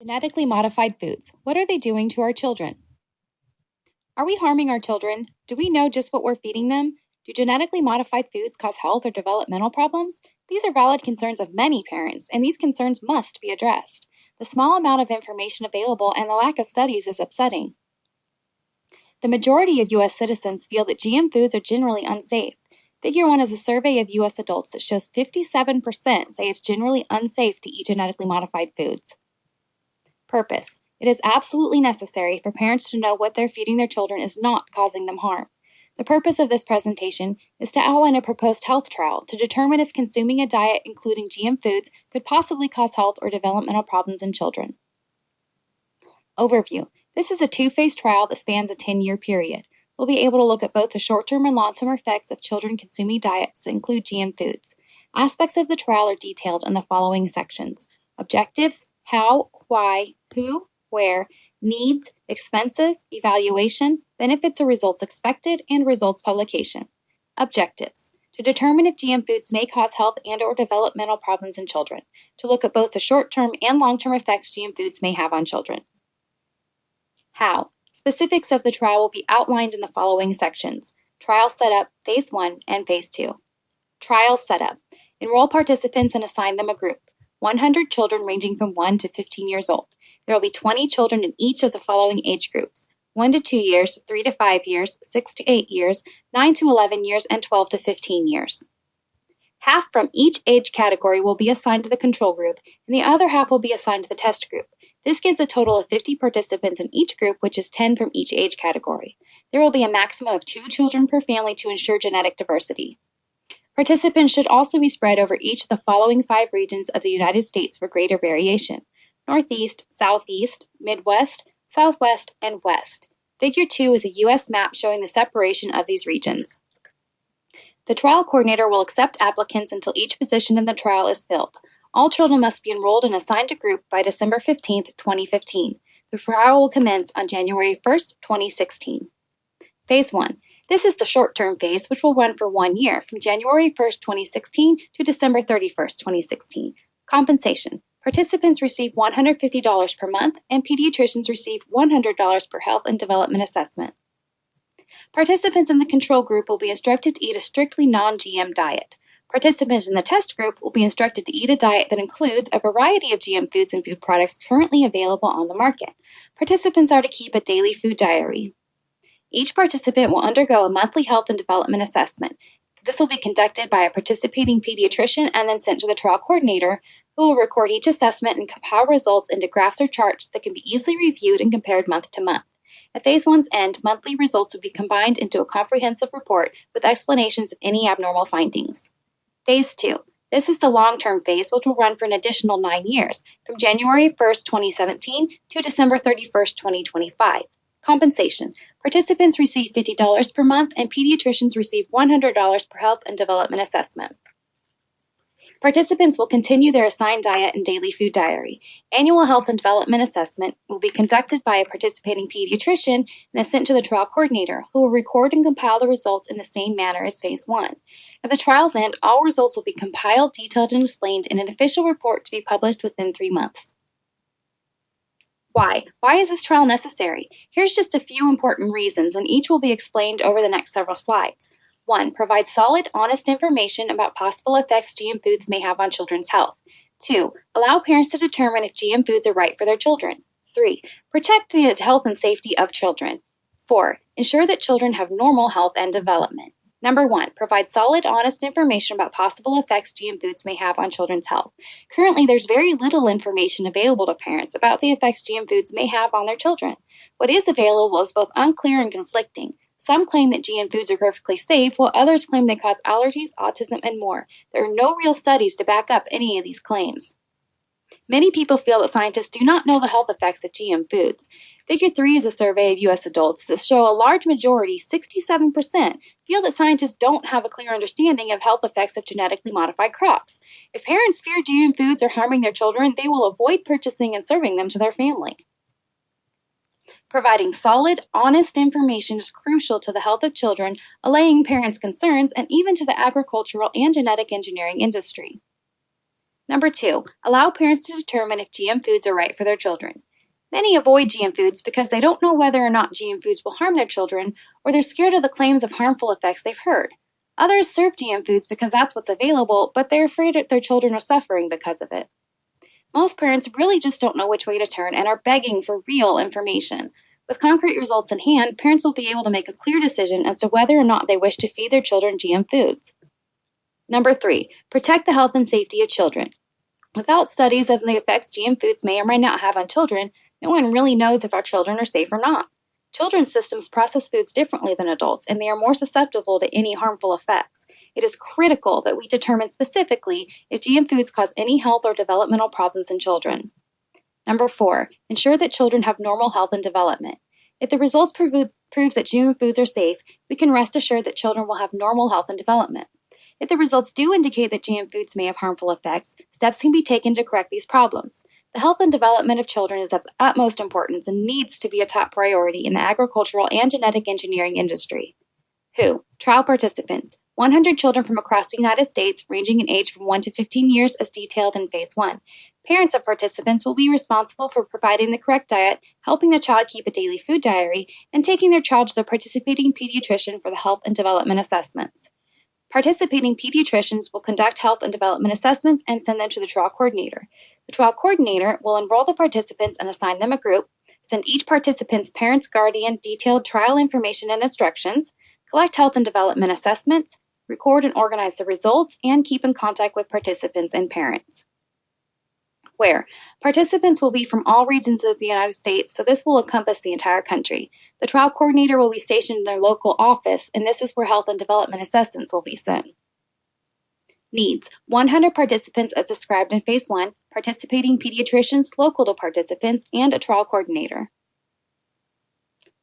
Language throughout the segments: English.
Genetically modified foods. What are they doing to our children? Are we harming our children? Do we know just what we're feeding them? Do genetically modified foods cause health or developmental problems? These are valid concerns of many parents, and these concerns must be addressed. The small amount of information available and the lack of studies is upsetting. The majority of U.S. citizens feel that GM foods are generally unsafe. Figure 1 is a survey of U.S. adults that shows 57% say it's generally unsafe to eat genetically modified foods. Purpose. It is absolutely necessary for parents to know what they're feeding their children is not causing them harm. The purpose of this presentation is to outline a proposed health trial to determine if consuming a diet including GM foods could possibly cause health or developmental problems in children. Overview. This is a two-phase trial that spans a 10-year period. We'll be able to look at both the short-term and long-term effects of children consuming diets that include GM foods. Aspects of the trial are detailed in the following sections: objectives, how, why, who, where, needs, expenses, evaluation, benefits or results expected, and results publication. Objectives: to determine if GM foods may cause health and/or developmental problems in children, to look at both the short-term and long-term effects GM foods may have on children. How? Specifics of the trial will be outlined in the following sections: trial setup, Phase 1, and Phase 2. Trial setup. Enroll participants and assign them a group. 100 children ranging from 1 to 15 years old. There will be 20 children in each of the following age groups: 1 to 2 years, 3 to 5 years, 6 to 8 years, 9 to 11 years, and 12 to 15 years. Half from each age category will be assigned to the control group, and the other half will be assigned to the test group. This gives a total of 50 participants in each group, which is 10 from each age category. There will be a maximum of 2 children per family to ensure genetic diversity. Participants should also be spread over each of the following 5 regions of the United States for greater variation: Northeast, Southeast, Midwest, Southwest, and West. Figure 2 is a U.S. map showing the separation of these regions. The trial coordinator will accept applicants until each position in the trial is filled. All children must be enrolled and assigned a group by December 15, 2015. The trial will commence on January 1, 2016. Phase 1. This is the short-term phase, which will run for 1 year, from January 1, 2016 to December 31, 2016. Compensation. Participants receive $150 per month, and pediatricians receive $100 per health and development assessment. Participants in the control group will be instructed to eat a strictly non-GM diet. Participants in the test group will be instructed to eat a diet that includes a variety of GM foods and food products currently available on the market. Participants are to keep a daily food diary. Each participant will undergo a monthly health and development assessment. This will be conducted by a participating pediatrician and then sent to the trial coordinator, who will record each assessment and compile results into graphs or charts that can be easily reviewed and compared month to month. At Phase 1's end, monthly results will be combined into a comprehensive report with explanations of any abnormal findings. Phase 2. This is the long-term phase, which will run for an additional 9 years, from January 1, 2017 to December 31, 2025. Compensation. Participants receive $50 per month, and pediatricians receive $100 per health and development assessment. Participants will continue their assigned diet and daily food diary. Annual health and development assessment will be conducted by a participating pediatrician and is sent to the trial coordinator, who will record and compile the results in the same manner as Phase 1. At the trial's end, all results will be compiled, detailed, and explained in an official report to be published within 3 months. Why? Why is this trial necessary? Here's just a few important reasons, and each will be explained over the next several slides. 1. Provide solid, honest information about possible effects GM foods may have on children's health. 2. Allow parents to determine if GM foods are right for their children. 3. Protect the health and safety of children. 4. Ensure that children have normal health and development. Number 1. Provide solid, honest information about possible effects GM foods may have on children's health. Currently, there's very little information available to parents about the effects GM foods may have on their children. What is available is both unclear and conflicting. Some claim that GM foods are perfectly safe, while others claim they cause allergies, autism, and more. There are no real studies to back up any of these claims. Many people feel that scientists do not know the health effects of GM foods. Figure 3 is a survey of U.S. adults that show a large majority, 67%, feel that scientists don't have a clear understanding of health effects of genetically modified crops. If parents fear GM foods are harming their children, they will avoid purchasing and serving them to their family. Providing solid, honest information is crucial to the health of children, allaying parents' concerns, and even to the agricultural and genetic engineering industry. Number 2, allow parents to determine if GM foods are right for their children. Many avoid GM foods because they don't know whether or not GM foods will harm their children, or they're scared of the claims of harmful effects they've heard. Others serve GM foods because that's what's available, but they're afraid that their children are suffering because of it. Most parents really just don't know which way to turn and are begging for real information. With concrete results in hand, parents will be able to make a clear decision as to whether or not they wish to feed their children GM foods. Number 3, protect the health and safety of children. Without studies of the effects GM foods may or may not have on children, no one really knows if our children are safe or not. Children's systems process foods differently than adults, and they are more susceptible to any harmful effects. It is critical that we determine specifically if GM foods cause any health or developmental problems in children. Number 4, ensure that children have normal health and development. If the results prove that GM foods are safe, we can rest assured that children will have normal health and development. If the results do indicate that GM foods may have harmful effects, steps can be taken to correct these problems. The health and development of children is of the utmost importance and needs to be a top priority in the agricultural and genetic engineering industry. Who? Trial participants. 100 children from across the United States, ranging in age from 1 to 15 years as detailed in Phase 1. Parents of participants will be responsible for providing the correct diet, helping the child keep a daily food diary, and taking their child to the participating pediatrician for the health and development assessments. Participating pediatricians will conduct health and development assessments and send them to the trial coordinator. The trial coordinator will enroll the participants and assign them a group, send each participant's parent's guardian detailed trial information and instructions, collect health and development assessments, record and organize the results, and keep in contact with participants and parents. Where? Participants will be from all regions of the United States, so this will encompass the entire country. The trial coordinator will be stationed in their local office, and this is where health and development assessments will be sent. Needs: 100 participants as described in Phase 1, participating pediatricians local to participants, and a trial coordinator.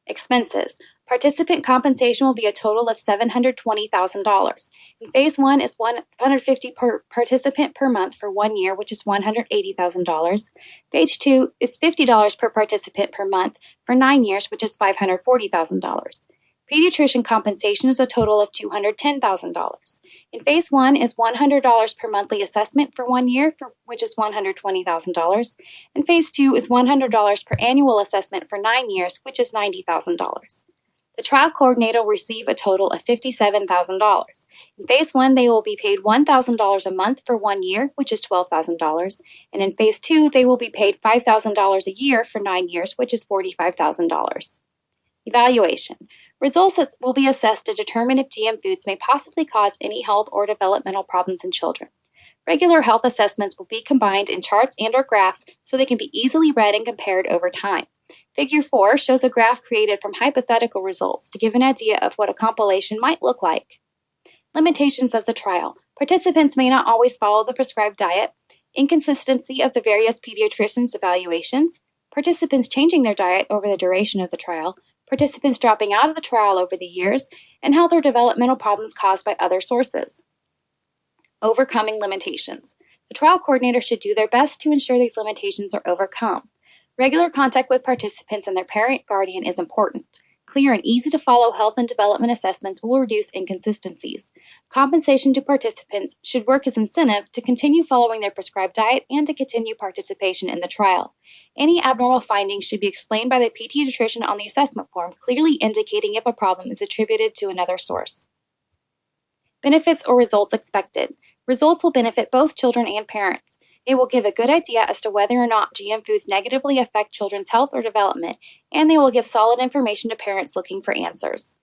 Expenses: participant compensation will be a total of $720,000. In Phase 1 is $150 per participant per month for 1 year, which is $180,000. Phase 2 is $50 per participant per month for 9 years, which is $540,000. Pediatrician compensation is a total of $210,000. In Phase 1 is $100 per monthly assessment for 1 year, which is $120,000. And Phase 2 is $100 per annual assessment for 9 years, which is $90,000. The trial coordinator will receive a total of $57,000. In Phase 1, they will be paid $1,000 a month for 1 year, which is $12,000. And in Phase 2, they will be paid $5,000 a year for 9 years, which is $45,000. Evaluation: results will be assessed to determine if GM foods may possibly cause any health or developmental problems in children. Regular health assessments will be combined in charts and/or graphs so they can be easily read and compared over time. Figure 4 shows a graph created from hypothetical results to give an idea of what a compilation might look like. Limitations of the trial: participants may not always follow the prescribed diet, inconsistency of the various pediatricians' evaluations, participants changing their diet over the duration of the trial, participants dropping out of the trial over the years, and health or developmental problems caused by other sources. Overcoming limitations: the trial coordinator should do their best to ensure these limitations are overcome. Regular contact with participants and their parent guardian is important. Clear and easy to follow health and development assessments will reduce inconsistencies. Compensation to participants should work as incentive to continue following their prescribed diet and to continue participation in the trial. Any abnormal findings should be explained by the pediatrician on the assessment form, clearly indicating if a problem is attributed to another source. Benefits or results expected: results will benefit both children and parents. It will give a good idea as to whether or not GM foods negatively affect children's health or development, and they will give solid information to parents looking for answers.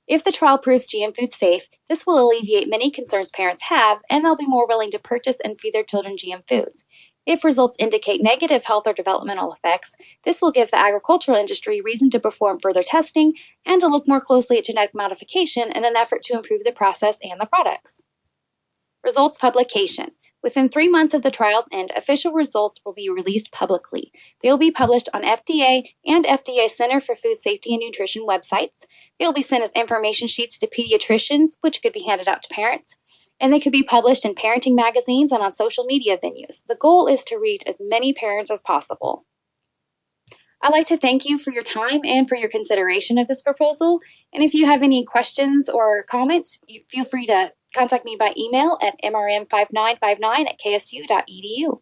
If the trial proves GM foods safe, this will alleviate many concerns parents have, and they'll be more willing to purchase and feed their children GM foods. If results indicate negative health or developmental effects, this will give the agricultural industry reason to perform further testing and to look more closely at genetic modification in an effort to improve the process and the products. Results publication: within 3 months of the trial's end, official results will be released publicly. They will be published on FDA and FDA Center for Food Safety and Nutrition websites. They will be sent as information sheets to pediatricians, which could be handed out to parents. And they could be published in parenting magazines and on social media venues. The goal is to reach as many parents as possible. I'd like to thank you for your time and for your consideration of this proposal. And if you have any questions or comments, you feel free to Contact me by email at mrm5959@ksu.edu.